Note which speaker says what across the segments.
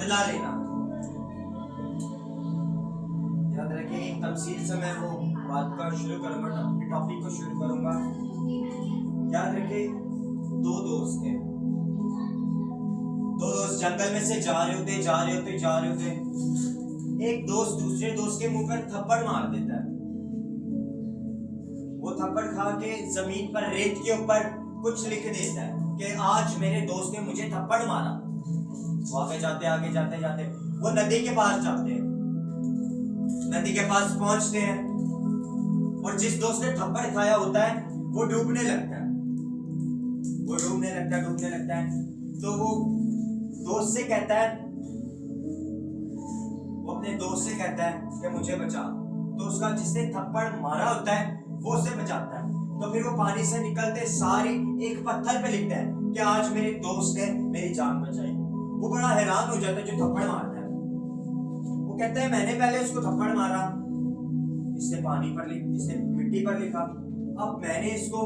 Speaker 1: बदला लेना। याद रखिए, एक तमसील से मैं वो बात का शुरू करूंगा, अपने टॉपिक को शुरू करूंगा। याद रखिए, दो दोस्त थे। दो दोस्त जंगल में से जा रहे होते। एक दोस्त दूसरे दोस्त के मुंह पर थप्पड़ मार देता है। वो थप्पड़ खा के जमीन पर, रेत के ऊपर कुछ लिख देता है कि आज मेरे दोस्त ने मुझे थप्पड़ मारा। वो आगे जाते वो नदी के पास जाते हैं। नदी के पास पहुंचते हैं और जिस दोस्त ने थप्पड़ खाया होता है वो डूबने लगता है। तो वो दोस्त से कहता है, वो अपने दोस्त से कहता है कि मुझे बचा। तो उसका जिसने थप्पड़ मारा होता है वो उसे बचाता है। तो फिर वो पानी से निकलते सारी एक पत्थर पे लिखता है कि आज मेरे दोस्त ने मेरी जान बचाई। वो बड़ा हैरान हो जाता है जो थप्पड़ मारता है। वो कहता है मैंने पहले उसको थप्पड़ मारा, इसने मिट्टी पर लिखा, अब मैंने इसको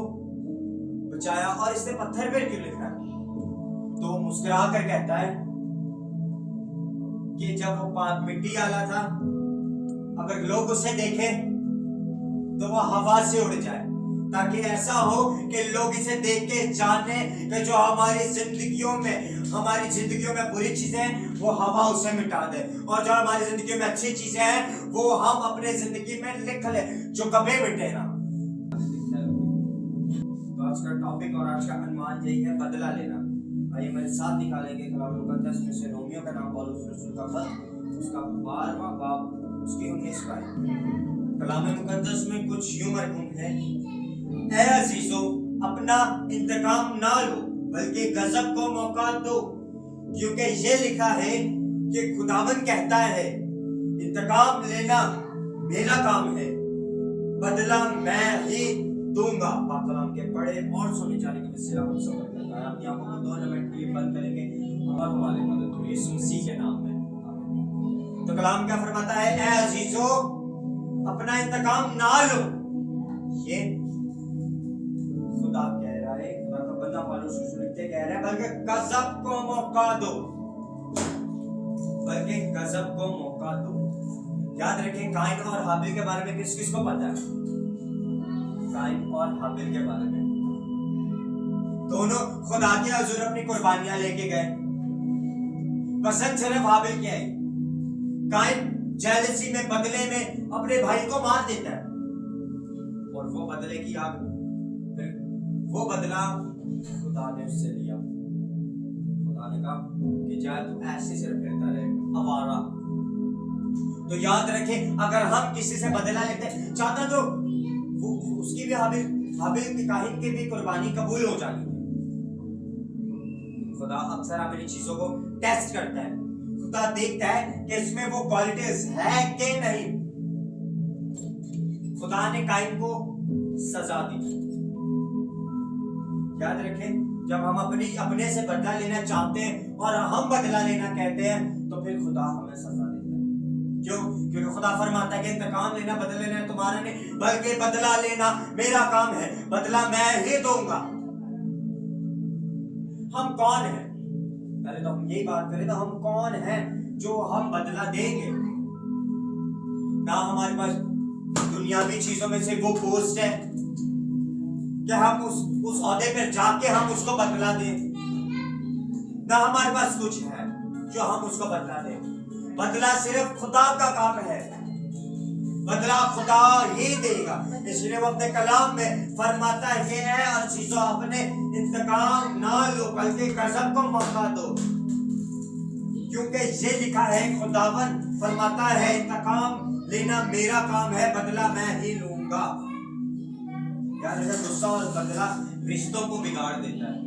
Speaker 1: बचाया और इसने पत्थर पर क्यों लिखा? तो वो मुस्कुरा कर कहता है कि जब वो मिट्टी वाला था, अगर लोग उसे देखें तो वो हवा से उड़ जाए, ताकि ऐसा हो कि लोग इसे देख के जाने कि जो हमारी जिंदगियों में बुरी चीजें हैं वो हवा उसे मिटा दे, और जो हमारी जिंदगी में अच्छी चीजें हैं वो हम अपने जिंदगी में लिख ले, जो कभी मिटे ना। तो आज का टॉपिक और आज का अनुमान यही है, बदला लेना। आइए मेरे साथ निकालेंगे कलाम मुकद्दस में से रोमियो का नाम पौलुस रसूल का खत, उसका 12वां बाब, उसकी 19 आयत। कलाम मुकद्दस में कुछ यूं मरकूम है, ऐ अजीजों, अपना इंतकाम ना लो बल्कि गजब को मौका दो, क्योंकि ये लिखा है कि खुदावन कहता है, इंतकाम लेना मेरा काम है, बदला मैं ही दूंगा। पाक कलाम के पढ़े और सुने जाने के वसीला हम सफर करता है। अपनी आंखों को 2 मिनट के लिए बंद करेंगे और हमारे मदद हुई यीशु मसीह के नाम में। तो कलाम क्या फरमाता है, ऐ अजीजों, अपना इंतकाम ना लो। ये खुदा कह रहा है, खुदा का बंदा पौलुस रसूल लिखते कह रहा है, बल्कि गजब को मौका दो। याद रखें, काइन और हाबिल के बारे में किस को पता है? काइन और हाबिल के बारे में दोनों खुदा के हुजूर अपनी कुर्बानियां लेके गए। पसंद सिर्फ हाबिल की आई। काइन जेलसी में, बदले में अपने भाई को मार देता है, और वो बदले की आग, वो बदला खुदा ने उससे लिया। खुदा ने कहा कि जा तू ऐसे सिर्फ फिरता रहे आवारा। तो याद रखें, अगर हम किसी से बदला लेते चाहता तो वो उसकी भी हाबिल की, काहिन की भी कुर्बानी कबूल हो जानी थी। खुदा अक्सर हमारी चीजों को टेस्ट करता है। खुदा देखता है कि इसमें वो क्वालिटीज है कि नहीं। खुदा ने काइन को सजा दी। याद रखें, जब हम अपने से बदला लेना चाहते हैं और हम बदला लेना कहते हैं तो फिर खुदा हमें सजा देता है। क्यों? क्योंकि खुदा फरमाता है कि इंतकाम लेना, बदला लेना तुम्हारा नहीं, बल्कि बदला लेना मेरा काम है, बदला मैं ही दूंगा। हम कौन हैं? पहले तो हम यही बात करें, तो हम कौन हैं जो हम बदला देंगे? ना हमारे पास दुनियावी चीजों में से वो पोस्ट है कि हम उस ओहदे पर जाके हम उसको बदला दें, ना हमारे पास कुछ है जो हम उसको बदला दें। बदला सिर्फ खुदा का काम है, बदला खुदा ही देगा। इसलिए वो अपने कलाम में फरमाता है कि ऐ अजीजों, अपने इंतकाम ना लो बल्कि गजब को मौका दो, क्योंकि ये लिखा है, खुदावन फरमाता है, इंतकाम लेना मेरा काम है, बदला मैं ही लूंगा। यार, गुस्सा और बदला रिश्तों को बिगाड़ देता है।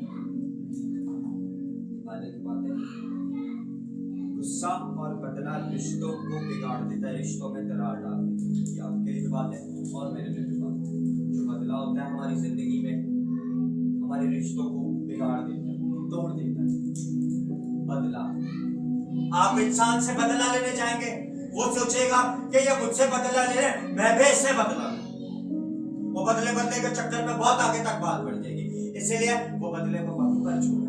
Speaker 1: गुस्सा और बदला रिश्तों को बिगाड़ देता है, रिश्तों में दरार डाल देता है। ये आपके लिए भी बात है और मेरे लिए भी बात है। जो बदला होता है हमारी जिंदगी में, हमारे रिश्तों को बिगाड़ देता है, तोड़ देता है। बदला, आप इंसान से बदला लेने जाएंगे, वो सोचेगा कि ये मुझसे बदला ले रहे, मैं भी इससे बदला लूं। वो बदले के चक्कर में बहुत आगे तक बात बढ़ जाएगी। इसलिए वो बदले को वहीं पर छोड़े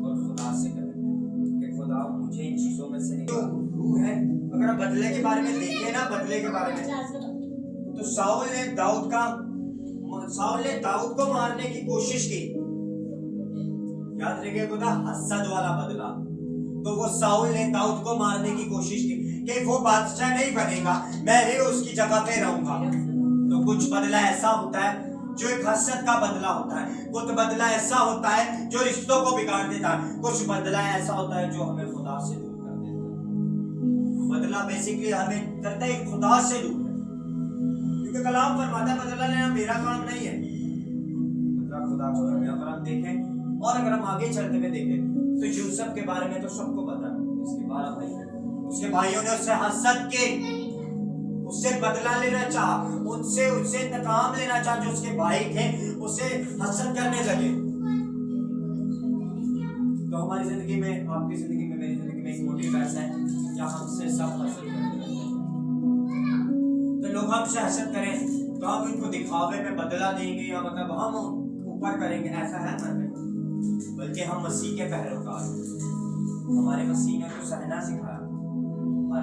Speaker 1: और खुदा से कहे कि खुदा मुझे इन चीजों अगर हम बदले के बारे में देखें ना, बदले के बारे में, तो साउल ने दाऊद को मारने की कोशिश की। याद रखिए खुदा, हसद वाला बदला। तो वो साउल ने दाऊद को मारने की कोशिश की कि वो बादशाह नहीं बनेगा, मैं ही उसकी जगह पे रहूंगा। तो कुछ बदला ऐसा होता है जो एक हसद का बदला होता है, कुछ बदला ऐसा होता है जो रिश्तों को बिगाड़ देता है, कुछ बदला ऐसा होता है जो हमें खुदा से दूर कर देता है। बदला बेसिकली हमें करता है खुदा से दूर, क्योंकि कलाम फरमाता है बदला लेना मेरा काम नहीं है, बदला खुदा का काम है। अगर हम देखें और अगर हम आगे चलते हुए देखें तो यूसुफ के बारे में तो सबको पता है, इसके 12 भाई थे, उसके भाइयों ने उससे हसद की, उससे बदला लेना चाहा, उससे इंतकाम लेना चाहा, जो उसके भाई थे उसे हसद करने लगे। तो हमारी जिंदगी में, आपकी जिंदगी में, मेरी जिंदगी में एक मोटिव ऐसा है क्या हमसे सब हसद करें। तो लोग हमसे हसद करें तो हम इनको दिखावे में बदला देंगे या मतलब हम ऊपर करेंगे, ऐसा है मन में। बल्कि हम मसीह के पैरोकार, हमारे मसीह ने तो सहना सिखाया,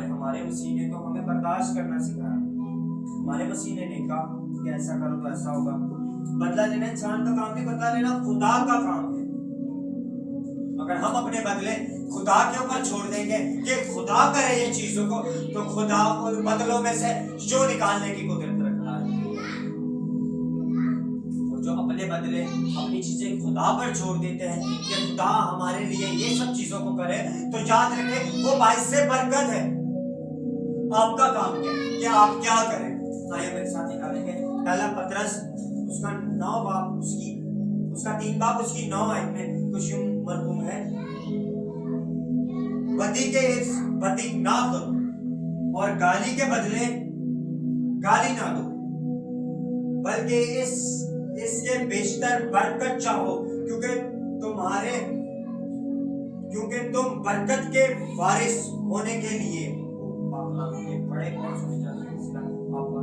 Speaker 1: हमारे मसीह ने तो हमें बर्दाश्त करना सिखाया। हमारे मसीह ने नहीं कहा कि ऐसा करो तो ऐसा होगा। बदला लेना इंसान का काम नहीं, बदला लेना खुदा का काम है। अगर हम अपने बदले खुदा के ऊपर छोड़ देंगे कि खुदा करे ये चीजों को, तो खुदा उन बदलों में से जो निकालने की कुदरत रखता है। और जो अपने बदले अपनी चीजें खुदा पर छोड़ देते हैं कि खुदा हमारे लिए ये सब चीजों को करे, तो याद रखें वो बाइस से बरकत है। आपका काम क्या है कि आप क्या करें। आइए मेरे साथ निकालेंगे पहला पतरस उसका 9 बाब उसका 3 बाब उसकी 9 आयत में कुछ यूं मरहूम है, बदी ना करो और गाली के बदले गाली ना दो, बल्कि इसके बेशतर बरकत चाहो, क्योंकि तुम बरकत के वारिस होने के लिए बड़े और सुने जाते हैं। इसका आपको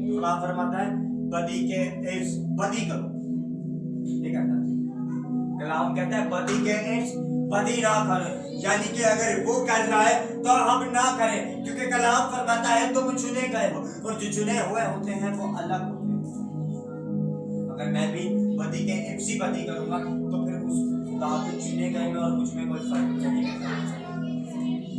Speaker 1: खुदा फरमाता है बदी करो, ठीक है ना। कलाम कहता है बदी ना करो, यानी कि अगर वो कर रहा है तो हम ना करें, क्योंकि कलाम फरमाता है तुम चुने गए हो और जो चुने हुए होते हैं वो अलग होते हैं। अगर मैं भी बदी करूंगा तो फिर उस खुदा के चुने गए में और मुझ में कोई फर्क नहीं है।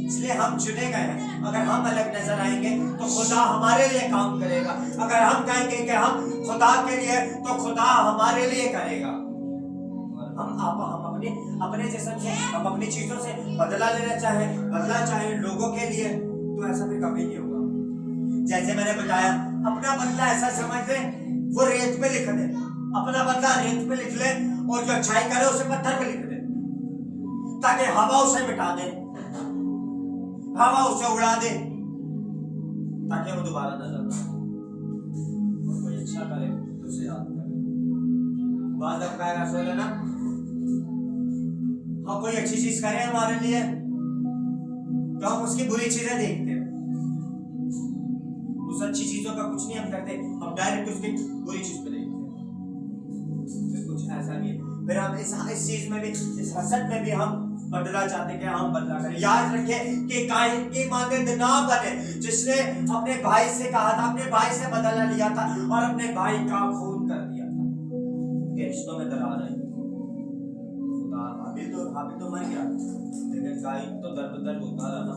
Speaker 1: इसलिए हम चुने गए हैं। अगर हम अलग नजर आएंगे तो खुदा हमारे लिए काम करेगा, अगर हम कहेंगे कि हम खुदा के लिए, तो खुदा हमारे लिए करेगा। हम अपने जिस्म से, हम अपनी चीजों से बदला चाहे लोगों के लिए, तो ऐसा फिर कभी नहीं होगा। जैसे मैंने बताया, अपना बदला ऐसा समझ ले वो रेत पे लिख दे, अपना बदला रेत पे लिख ले और जो अच्छाई करे उसे पत्थर पे लिख दे, ताकि हवा उसे मिटा दे, हवा उसे उड़ा दे, ताकि वो दोबारा नजर ना आए। और कोई अच्छा करे तो उसे याद करे। बात अब कहेगा सो लेना, हाँ कोई अच्छी चीज करे हमारे लिए तो हम उसकी बुरी चीजें देखते हैं, उस अच्छी चीजों का कुछ नहीं हम करते, हम डायरेक्ट उसकी बुरी चीज पे देखते हैं। तो कुछ ऐसा भी है। फिर हम इस चीज में भी, इस हसद में भी हम बदला चाहते हैं कि हम बदला करें। याद रखिए कि कायिन की मानद ना बने, जिसने अपने भाई से कहा था, अपने भाई से बदला लिया था और अपने भाई का खून कर दिया था। उनके रिश्तों में दरार आई। हाबिल तो मर गया, लेकिन कायिन तो दर होता रहा ना।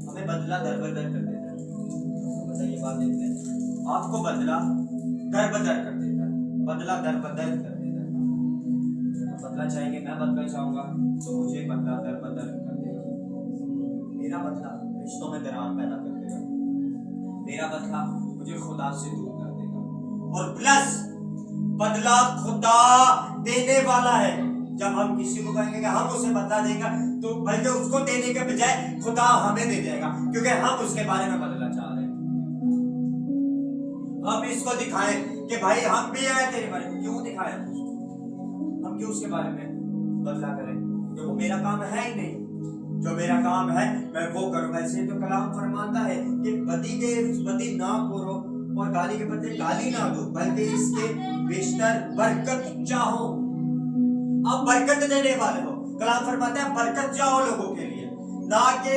Speaker 1: हमें बदला दर बदर कर देता है। तो बताइए बात देखते हैं, आपको बदला दर बदर कर देता है, बदला दर बदर कर देता है। बदला चाहेंगे, मैं बदला चाहूंगा तो मुझे बदला दर बदर कर देगा। मेरा बदला रिश्तों में दरार पैदा कर देगा, मेरा बदला मुझे खुदा से दूर कर देगा। और प्लस बदला खुदा देने वाला है। जब हम किसी को कहेंगे कि हम उसे बदला देगा, तो बल्कि उसको देने के बजाय खुदा हमें दे देगा, क्योंकि हम उसके बारे में बदला चाह रहे हैं। हम इसको दिखाएं कि भाई हम भी आए तेरे बारे में। क्यों दिखाएं? हम क्यों उसके बारे में बदला करें? क्योंकि वो मेरा काम है ही नहीं। जो मेरा काम है मैं वो करूंगा। इसलिए तो कलाम फरमाता है कि बदी ना करो और गाली के बदले गाली ना दो, बल्कि इसके बेशतर बरकत चाहो। आप बरकत देने वाले हो। कलाम फरमाता है बरकत चाहो लोगों के लिए। ना के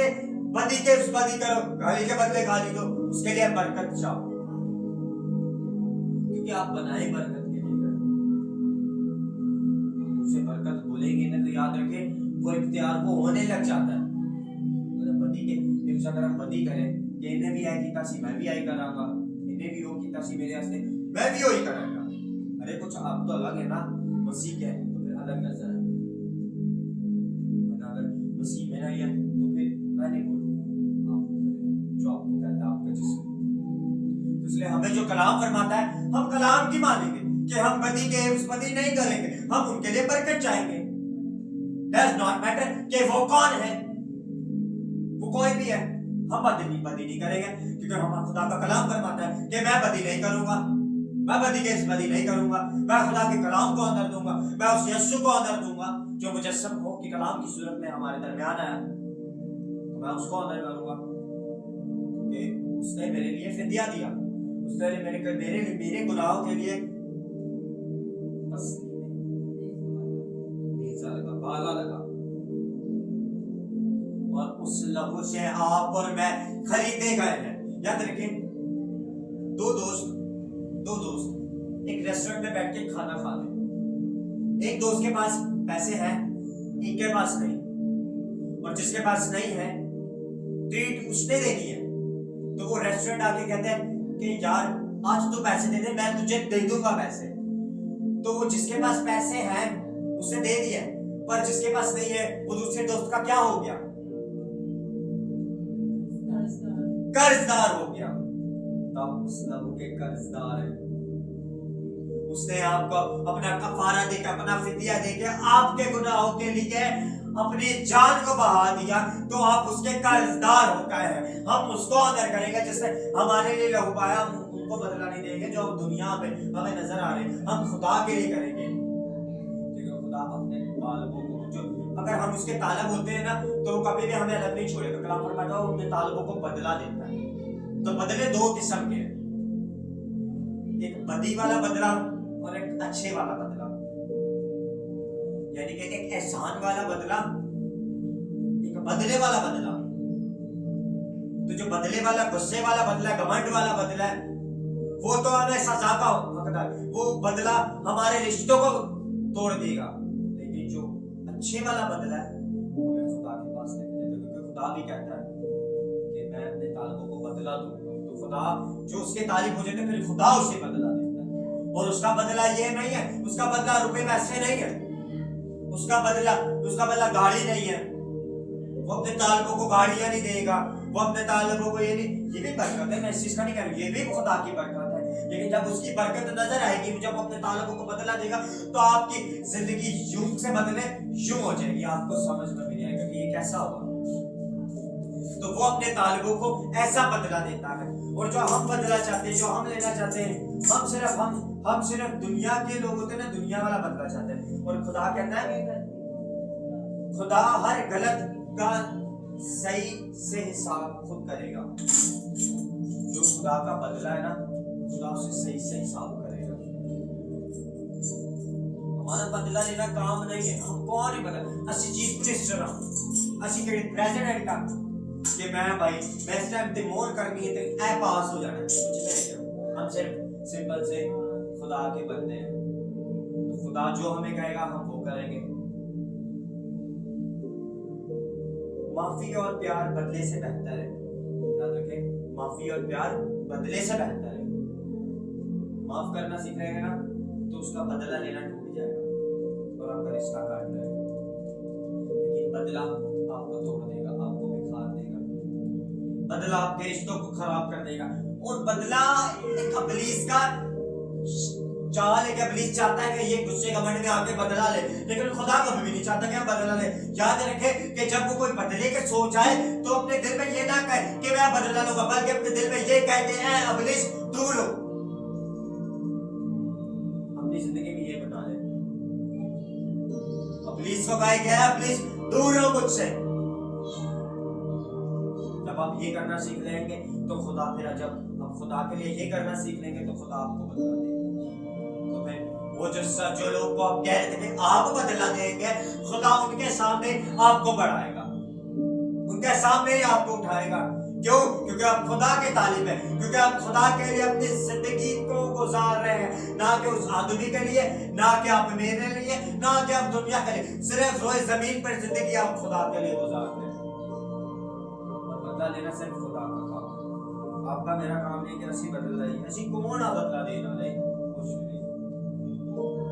Speaker 1: बदी के बदी करो, गाली के बदले गाली दो, उसके लिए बरकत चाहो, क्योंकि आप बनाए बरकत के लिए गए। उसे बरकत बोलेंगे ना तो याद रखें वो इख्तियार को होने लग जाता है। अगर बदी के अगर हम बदी करें कि इन्हें भी आई कीता सी मैं भी आई करांगा, इन्हें भी वो कीता सी मेरे वास्ते मैं भी वही करांगा। अरे कुछ आप तो अलग है ना, मसीह के तो फिर अलग नजर है, वरना अगर मसीह में नहीं है तो फिर मैं नहीं बोलूंगा आप जो आपको कहता है आपका जिस्म। इसलिए हमें जो कलाम फरमाता है हम कलाम की मानेंगे कि हम बदी के बदी नहीं करेंगे, हम उनके लिए बरकत चाहेंगे। Does not matter कि वो कौन है, वो कोई भी है, हम बदी नहीं करेंगे, क्योंकि हम खुदा का कलाम फरमाता है कि मैं बदी नहीं करूंगा, मैं बदी के बदी नहीं करूंगा, मैं खुदा के कलाम को अंदर दूंगा, मैं उस यीशु को अंदर दूंगा जो मुजस्सम हो कि कलाम की सूरत में हमारे दरमियान आया, तो मैं उसको अंदर करूंगा क्योंकि उसने मेरे लिए फिदिया दिया, उसने मेरे गुनाहों के लिए बस लगा, बाला लगा, और उस लहू से आप और मैं खरीदे गए हैं। याद रखें, दो दोस्त एक रेस्टोरेंट में बैठ के खाना खा रहे, एक दोस्त के पास पैसे हैं, एक के पास नहीं, और जिसके पास नहीं है ट्रीट उसने देनी है, तो वो रेस्टोरेंट आके कहते हैं कि यार आज तू पैसे दे दे, मैं तुझे दे दूंगा पैसे। तो वो जिसके पास पैसे हैं उसे दे दिए, पर जिसके पास नहीं है वो दूसरे दोस्त का क्या हो गया, कर्जदार हो गया। तब उस लहू के कर्जदार है, उसने आपको अपना कफारा देकर, अपना फिदिया देकर आपके गुनाहों के लिए अपनी जान को बहा दिया, तो आप उसके कर्जदार हो गए हैं। हम उसको ऑनर करेंगे जिसने हमारे लिए लहू बहाया, हम उनको बदला नहीं देंगे जो दुनिया में हमें नजर आ रहे हैं, हम खुदा के लिए करेंगे, क्योंकि खुदा अपने तालिबों को, जो अगर हम उसके तालिब होते हैं ना तो वो कभी भी हमें अलग नहीं छोड़ेगा। कलाम फरमाता है वो अपने तालिबों को बदला देता है। तो बदले दो किस्म के हैं, एक बदी वाला बदला और एक अच्छे वाला बदला, यानी कि एक एहसान वाला बदला, एक बदले वाला बदला। तो जो बदले वाला, गुस्से वाला बदला, घमंड वाला बदला है, वो तो हमें सजा का हकदार, वो बदला हमारे रिश्तों को तोड़ देगा। लेकिन जो अच्छे वाला बदला है वो हमें खुदा के पास लेके जाएगा, क्योंकि खुदा भी कहता है कि मैं अपने तालिबों को बदला दूंगा। तो खुदा जो उसके तालिब हो जाते फिर खुदा उसे बदला देता है, और उसका बदला ये नहीं है, उसका बदला रुपए पैसे नहीं है, उसका बदला गाड़ी नहीं है, वो अपने तालिबों को गाड़ियां नहीं देगा, वो अपने तालिबों को ये भी बरकत है, मैं इस चीज का नहीं कह रहा, ये भी खुदा की बरकत है। लेकिन जब उसकी बरकत नजर आएगी, जब अपने तालिबों को बदला देगा, तो आपकी जिंदगी यूं से बदले यूं हो जाएगी, आपको समझ में नहीं आएगा कि ये कैसा होगा। तो वो अपने तालिबों को ऐसा बदला देता है, और जो हम बदला चाहते हैं, जो हम लेना चाहते हैं, हम सिर्फ दुनिया के लोग होते हैं ना, दुनिया वाला बदला चाहते हैं। और खुदा कहता है, खुदा हर गलत का सही से हिसाब खुद करेगा। जो खुदा का बदला है ना, खुदा उसे सही से हिसाब करेगा। हमारा बदला लेना काम नहीं है, हम कौन है बदला, असि चीफ मिनिस्टर हां, असि केड़े प्रेसिडेंट हां कि मैं इस टाइम ते मोर करनी है ते ऐ पास हो जाना, कुछ नहीं। हम सिर्फ सिंपल से खुदा के बंदे हैं, तो खुदा जो हमें कहेगा हम वो करेंगे। माफी और प्यार बदले से बेहतर है, याद रखें, माफी और प्यार बदले से बेहतर है। माफ करना सीख रहेगा ना तो उसका बदला लेना टूट जाएगा और आपका रिश्ता काट जाएगा। लेकिन बदला आपको तोड़ देगा, आपको बिखार देगा, बदला आपके रिश्तों को खराब कर देगा। और बदला एक इब्लीस का चाल है कि इब्लीस चाहता है कि ये गुस्से घमंड में आके बदला ले, लेकिन खुदा कभी भी नहीं चाहता कि हम बदला ले। याद रखे कि जब वो कोई बदले के सोच आए तो अपने दिल में ये ना कहे कि मैं बदला लूंगा, बल्कि अपने दिल में ये कहे कि ऐ इब्लीस दूर हो। अपनी जिंदगी में ये बना ले, इब्लीस को कहे कि ऐ इब्लीस दूर हो मुझसे। जब आप ये करना सीख लेंगे तो खुदा, फिर जब आप खुदा के लिए ये करना सीख लेंगे तो खुदा आपको बदला देगा। तो फिर वो जो लोग को आप कह रहे थे कि आप बदला देंगे, खुदा उनके सामने आपको बढ़ाएगा, उनके सामने ही आपको उठाएगा। क्यों? क्योंकि आप खुदा के तालिब है, क्योंकि आप खुदा के लिए अपनी जिंदगी को गुजार रहे हैं, ना कि उस आदमी के लिए, ना कि आप मेरे लिए, ना कि आप दुनिया के लिए, सिर्फ रोए जमीन पर जिंदगी आप खुदा के लिए गुजार रहे हैं। और बदला लेना सिर्फ खुदा का काम है। आपका मेरा काम नहीं कि ऐसी बदल रही, ऐसी कौन आ बदला देना नहीं, कुछ नहीं।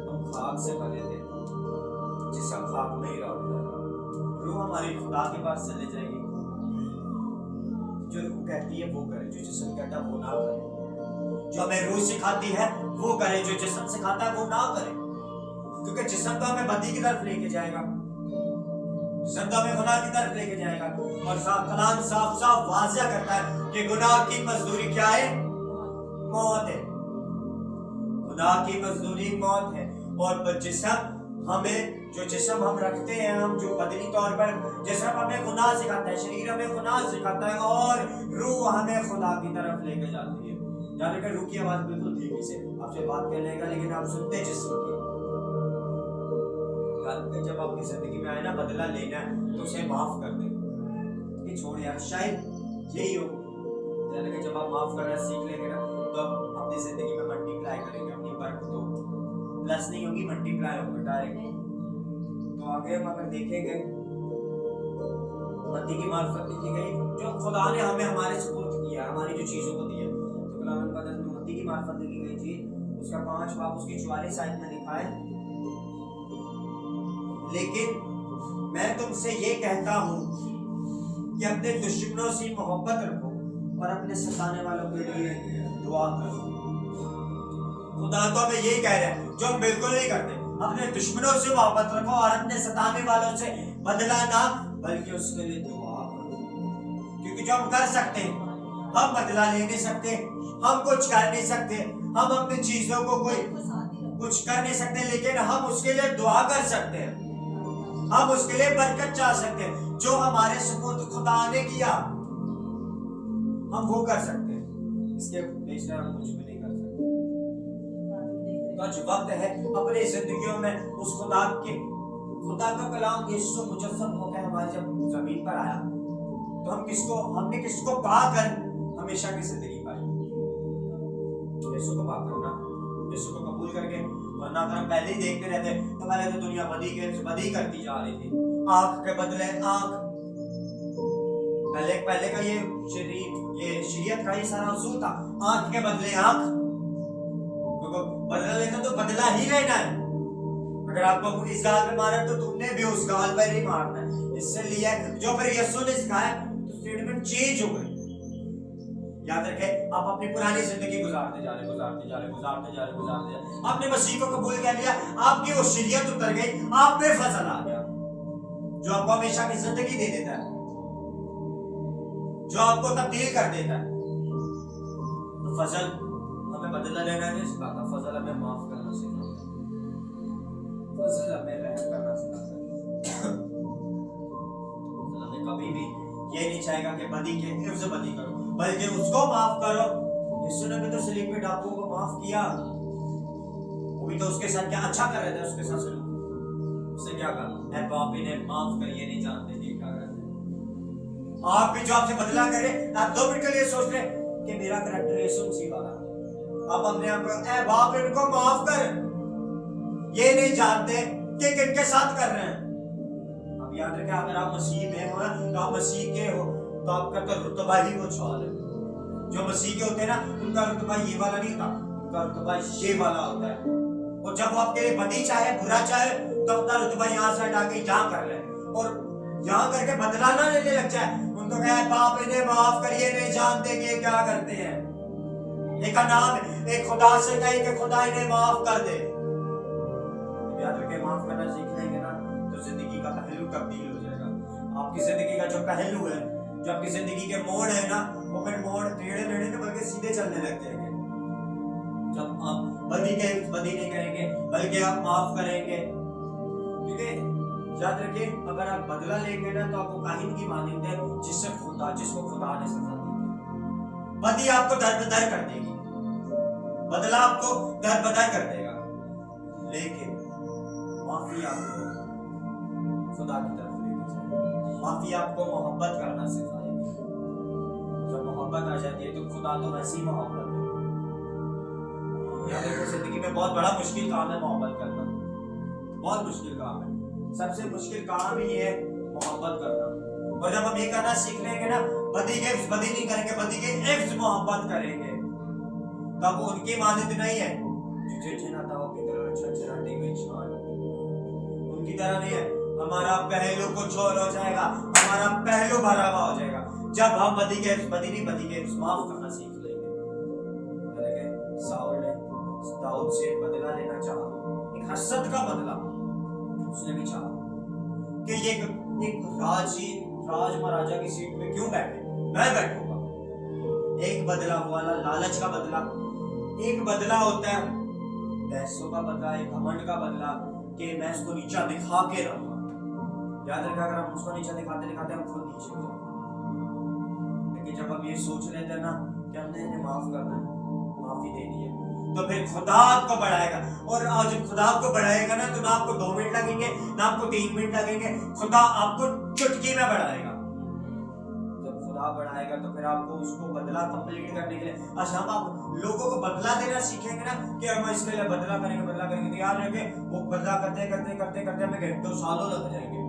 Speaker 1: हम खाक से बने थे, जिसम खाक में ही लौट जाएगा। रूह हमारी खुदा के पास चले जाएगी। जो रूह कहती है वो करे, जो जिस्म कहता है वो ना करे। जो हमें रूह सिखाती है वो करे, जो जिस्म सिखाता है वो ना करे। क्योंकि जिस्म तो हमें बदी की तरफ लेके जाएगा, जिस्म तो हमें गुनाह की तरफ लेके जाएगा। और कलाम साफ साफ वाज़िह करता है कि गुनाह की मजदूरी क्या है? मौत है। गुनाह की मजदूरी मौत है। और जिस्म हमें, जो जिस्म हम रखते हैं, हम जो बदनी तौर पर जिस्म हमें गुनाह सिखाता है, शरीर हमें गुनाह सिखाता है, और रूह हमें खुदा की तरफ लेके जाती है। याद रखें, रूह की आवाज बिल्कुल धीमी से आपसे बात कर लेगा, लेकिन आप सुनते जिस्म की। जब आपकी जिंदगी में आए ना बदला लेना है तो उसे माफ कर दे कि छोड़ यार, शायद यही हो। याद रखें, जब आप माफ करना सीख लेंगे ना तो आप अपनी जिंदगी में मल्टीप्लाई करेंगे। अपनी बरकतों प्लस नहीं होगी, मल्टीप्लाई होगा डायरेक्ट। तो आगे हम अगर देखेंगे मत्ती की मार्फत लिखी गई, जो खुदा ने हमें हमारे सुपुर्द किया, हमारी जो चीजों को दिया, तो कलाम मुकद्दस में मत्ती की मार्फत लिखी गई थी, उसका 5 बाब उसकी 44 आयत में लिखा है, लेकिन मैं तुमसे ये कहता हूँ कि अपने दुश्मनों से मोहब्बत रखो और अपने सताने वालों के लिए दुआ करो। खुदा तो हमें यही कह रहा है, जो हम बिल्कुल नहीं करते। अपने दुश्मनों से मोहब्बत रखो और अपने सताने वालों से बदला ना, बल्कि उसके लिए दुआ करो। क्योंकि जो हम कर सकते हैं, हम बदला ले नहीं सकते, हम कुछ कर नहीं सकते, हम अपनी चीजों को कोई कुछ कर नहीं सकते, लेकिन हम उसके लिए दुआ कर सकते हैं, हम उसके लिए बरकत चाह सकते हैं। जो हमारे सुपुर्द खुदा ने किया हम वो कर सकते हैं, इसके बेशर हम कुछ भी नहीं कर सकते। तो आज वक्त है अपनी जिंदगियों में उस खुदा का कलाम यीशु मुजस्सम होकर हमारे जब जमीन पर आया, तो हमने किसको पाकर हमेशा की जिंदगी पाई? यीशु को पाकर ना, यीशु को कबूल करके। वरना अगर हम पहले ही देखते रहते तो पहले तो दुनिया बदी करती जा रही थी। आंख के बदले आंख, पहले का ये शरीयत का ये सारा उसूल था, आंख के बदले आंख। क्योंकि बदला लेना तो बदला ही लेना है। अगर आपको इस गाल पे मारा तो तुमने भी उस गाल पर ही मारना है। इसलिए जो फिर यीशु ने सिखाया तो स्टेटमेंट चेंज हो गई। याद रखें, आप अपनी पुरानी जिंदगी गुजारते जा रहे, आपने मसीह को कबूल कर लिया, आपकी वो शरीयत उतर गई, आप में फजल आ गया जो आपको हमेशा की जिंदगी दे देता है, जो आपको तब्दील कर देता है। तो फजल हमें बदला लेना नहीं सिखाता, फजल हमें माफ करना सिखाता, फजल हमें रहम करना सिखाता। फजल हमें कभी भी ये नहीं चाहेगा कि बदी के हिफ्ज़ बदी करो, बल्कि उसको माफ करो। यीशु ने भी तो सलीब पे डाकुओं को माफ किया, वो भी तो उसके साथ क्या अच्छा कर रहे थे, उसके साथ उसने क्या कहा, ऐ बाप इन्हें माफ कर, ये नहीं जानते ये क्या कर रहे हैं। आप भी जो आपसे बदला करे, आप 2 मिनट के लिए सोच रहे कि मेरा करैक्टर यीशु मसीह वाला, आप अपने आप को ऐ बाप इनको माफ कर, ये नहीं जानते कि किनके साथ कर रहे हैं। अब याद रखें, अगर आप मसीह में हो तो आप मसीह के हो, तो आपका तो रुतबा ही वो छुआल है। जो मसीह के होते हैं ना, उनका रुतबा ये वाला नहीं होता, उनका रुतबा ये वाला होता है। और जब वो आपके लिए बदी चाहे, बुरा चाहे, तो अपना रुतबा यहाँ से हटा के यहाँ कर ले, और यहाँ करके बदला ना लेने लग जाए। उनको कहे बाप इन्हें माफ करिए, नहीं जानते कि क्या करते हैं। एक नाम एक खुदा से कहे कि खुदा इन्हें माफ कर दे। याद रखें, माफ करना सीख लेंगे ना तो जिंदगी का पहलू तब्दील हो जाएगा। आपकी जिंदगी का जो पहलू है, जो आपकी जिंदगी के मोड़ है ना, वो फिर मोड़ टेढ़े मेढ़े नहीं बल्कि सीधे चलने लग जाएंगे। जब आप बदी नहीं करेंगे बल्कि आप माफ करेंगे। क्योंकि याद रखिए, अगर आप बदला लेंगे ना तो आपको काहिन की मानते हैं जिसको खुदा ने सजा दी थी। बदी आपको दर कर देगी, बदला आपको दर कर देगा, लेकिन माफी आपको खुदा की तरफ लेके जाएगी। माफी आपको मोहब्बत करना सिखाएगी। जब मोहब्बत आ जाती है तो खुदा तो वैसी मोहब्बत है। याद रखो जिंदगी में बहुत बड़ा मुश्किल काम है मोहब्बत करना, बहुत मुश्किल काम है। सबसे मुश्किल काम ही है मोहब्बत करना। और जब हम ये करना सीख लेंगे ना, बदी नहीं करेंगे, बदी के एफ्स मोहब्बत करेंगे, तब उनकी मानद नहीं है उनकी तरह नहीं है। हमारा पहलू कुछ और हो जाएगा, हमारा पहलू भरा हुआ हो जाएगा जब हम बदी के माफ करना सीख लेंगे। साउल ने दाऊद से बदला लेना चाहा, एक हसद का बदला उसने भी चाहा कि ये एक राज महाराजा की सीट में क्यों बैठे, मैं बैठूंगा। एक बदला वाला लालच का बदला, एक बदला होता है पैसों का बदला, एक घमंड का बदला कि मैं इसको नीचा दिखा के रहूंगा। याद रखा, अगर हम उसको नीचा दिखाते हम खुद नीचे हो जाएंगे। लेकिन जब हम ये सोच लेते हैं ना कि हमने इन्हें माफ करना है, माफी देनी है, तो फिर खुदा आपको बढ़ाएगा। और जब खुदा आपको बढ़ाएगा ना, तो ना आपको 2 मिनट लगेंगे, ना आपको 3 मिनट लगेंगे, खुदा आपको चुटकी में बढ़ाएगा। जब खुदा बढ़ाएगा तो फिर आपको उसको बदला कंप्लीट करने के लिए, अच्छा हम आप लोगों को बदला देना सीखेंगे ना कि हम इसके लिए बदला करेंगे, तो याद रखें वो बदला करते हमें घंटों सालों लग जाएंगे।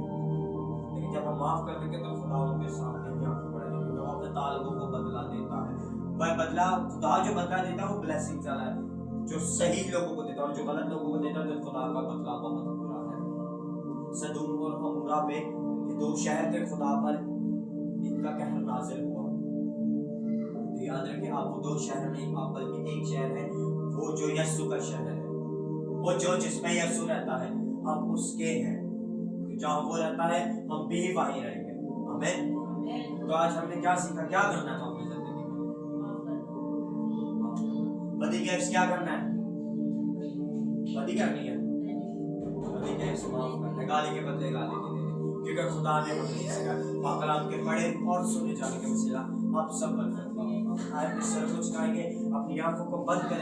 Speaker 1: लेकिन जब हम माफ कर देंगे तो खुदा उनके सामने भी आपको बढ़ाएगा। तो अपने ताल्लुकों को बदला देता है, वह बदला खुदा जो बदला देता है वो ब्लेसिंग वाला है, जो सही लोगों को देता है, और जो गलत लोगों को देता है तो खुदा का बदला बहुत बुरा है। सदूम और अमूरा पे ये 2 शहर थे, खुदा पर इनका कहर नाज़िल हुआ। तो याद रखें, आप वो 2 शहर नहीं, आप बल्कि एक शहर है, वो जो यीशु का शहर है, वो जो जिसमें यीशु रहता है, आप उसके हैं। जहाँ वो रहता है हम भी वहीं रहेंगे। आमीन। तो आज हमने क्या सीखा, क्या करना है अपनी जिंदगी में? बदी के एफ्स क्या करना है? बदी करनी है, बदी के एफ्स माफ करना है, गाली के बदले गाली नहीं देनी, क्योंकि खुदा ने हमें सिखाया। कलाम के पढ़े और सुने जाने के वसीला आप सब बरकत पाओगे। आज सर कुछ खाएंगे, अपनी आंखों को बंद करें।